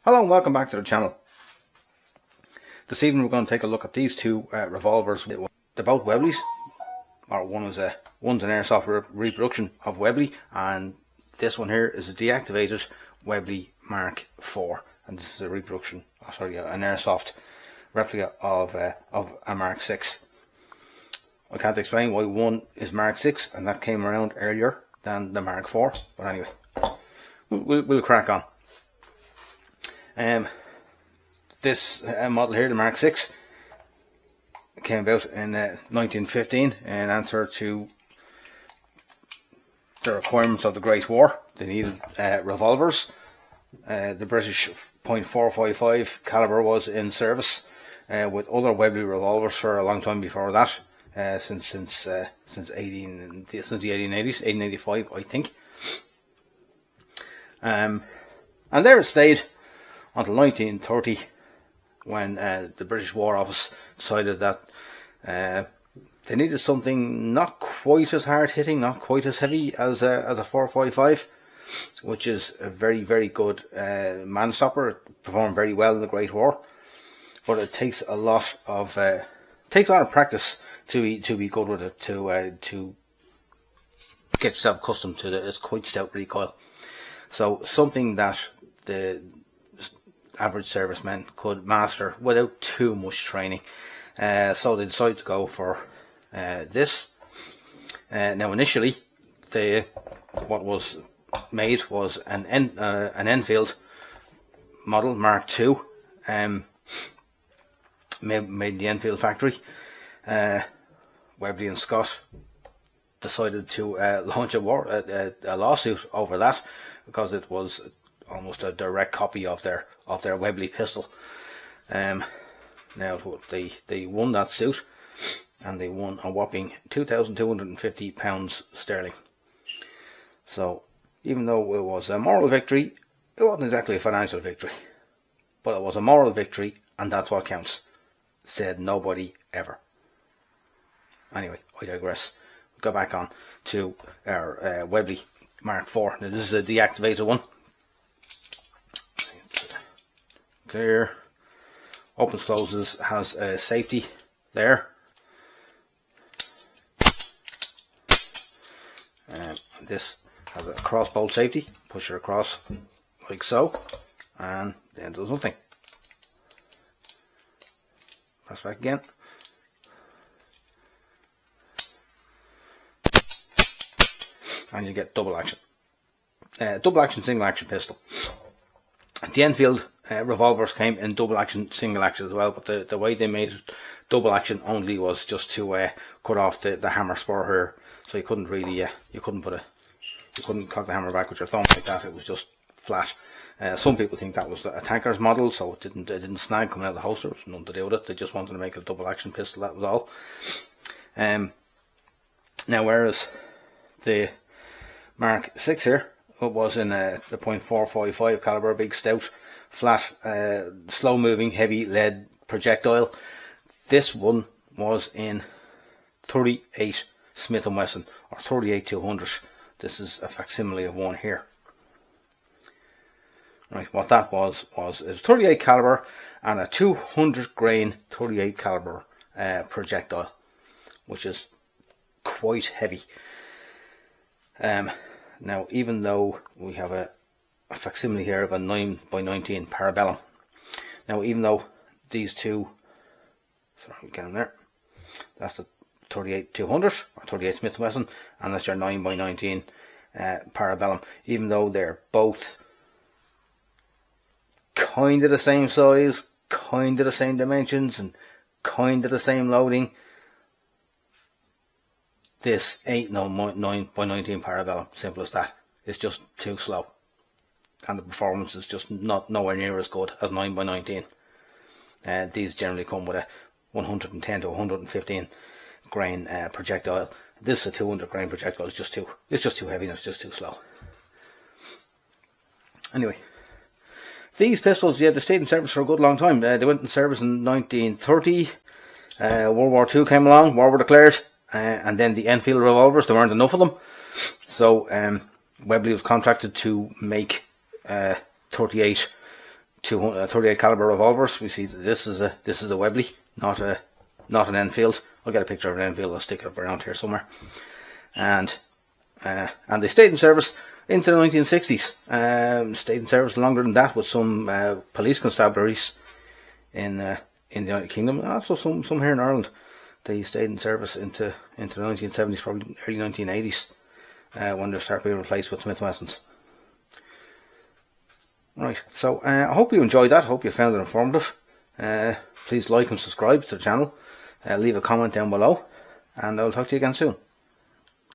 Hello and welcome back to the channel. This evening we're going to take a look at these two revolvers. They're both Webleys, or one's an airsoft reproduction of Webley, and this one here is a deactivated Webley Mark IV, and this is a reproduction, an airsoft replica of a Mark VI. I can't explain why one is Mark VI and that came around earlier than the Mark IV, but anyway, we'll crack on. This model here, the Mark VI, came about in 1915 in answer to the requirements of the Great War. They needed revolvers. The British .455 caliber was in service with other Webley revolvers for a long time before that, since the 1880s, 1885, I think. And there it stayed until 1930, when the British War Office decided that they needed something not quite as hard hitting, not quite as heavy as a 455, which is a very, very good man stopper. It performed very well in the Great War, but it takes a lot of practice to be good with it, to get yourself accustomed to it. It's quite stout recoil, so something that the average servicemen could master without too much training. So they decided to go for this. Now initially, what was made was an Enfield model Mark II, made in the Enfield factory. Webley and Scott decided to launch a lawsuit over that, because it was almost a direct copy of their Webley pistol. Now they won that suit, and they won a whopping £2,250 sterling. So even though it was a moral victory, it wasn't exactly a financial victory, but it was a moral victory, and that's what counts. Said nobody ever. Anyway, I digress. Go back on to our Webley Mark IV. Now this is a deactivated one. Clear, opens, closes, has a safety there. This has a cross bolt safety. Push it across like so, and then does nothing. Press back again. And you get double action. Double action, single action pistol. The Enfield revolvers came in double action, single action as well, but the way they made it double action only was just to cut off the hammer spur here, so you couldn't really you couldn't cock the hammer back with your thumb like that. It was just flat. Some people think that was a tanker's model, so it didn't snag coming out of the holster. It was nothing to do with it. They just wanted to make it a double action pistol, that was all. Now whereas the Mark VI here, it was in the .455 caliber, big stout, flat, slow moving, heavy lead projectile. This one was in 38 Smith & Wesson, or 38-200. This is a facsimile of one here. Right, what that was it was 38 caliber and a 200 grain 38 caliber projectile, which is quite heavy. Now, even though we have a facsimile here of a 9x19 Parabellum, now even though these two, sorry, get in there, that's the 38-200 or 38 Smith & Wesson, and that's your 9x19 Parabellum. Even though they're both kind of the same size, kind of the same dimensions, and kind of the same loading, this ain't no 9x19 Parabellum. Simple as that. It's just too slow, and the performance is just nowhere near as good as 9x19. These generally come with a 110 to 115 grain projectile. This is a 200 grain projectile. It's just too heavy, and it's just too slow. Anyway, these pistols, yeah, they stayed in service for a good long time. They went in service in 1930. World War II came along. War were declared. And then the Enfield revolvers, there weren't enough of them, so Webley was contracted to make 38 .38 caliber revolvers. We see that this is a Webley, not an Enfield. I'll get a picture of an Enfield. I'll stick it up around here somewhere. And they stayed in service into the 1960s. Stayed in service longer than that with some police constabularies in the United Kingdom, and also some here in Ireland. They stayed in service into the 1970s, probably early 1980s, when they started being replaced with Smith & Wessons. Right, so I hope you enjoyed that. I hope you found it informative. Please like and subscribe to the channel. Leave a comment down below, and I'll talk to you again soon.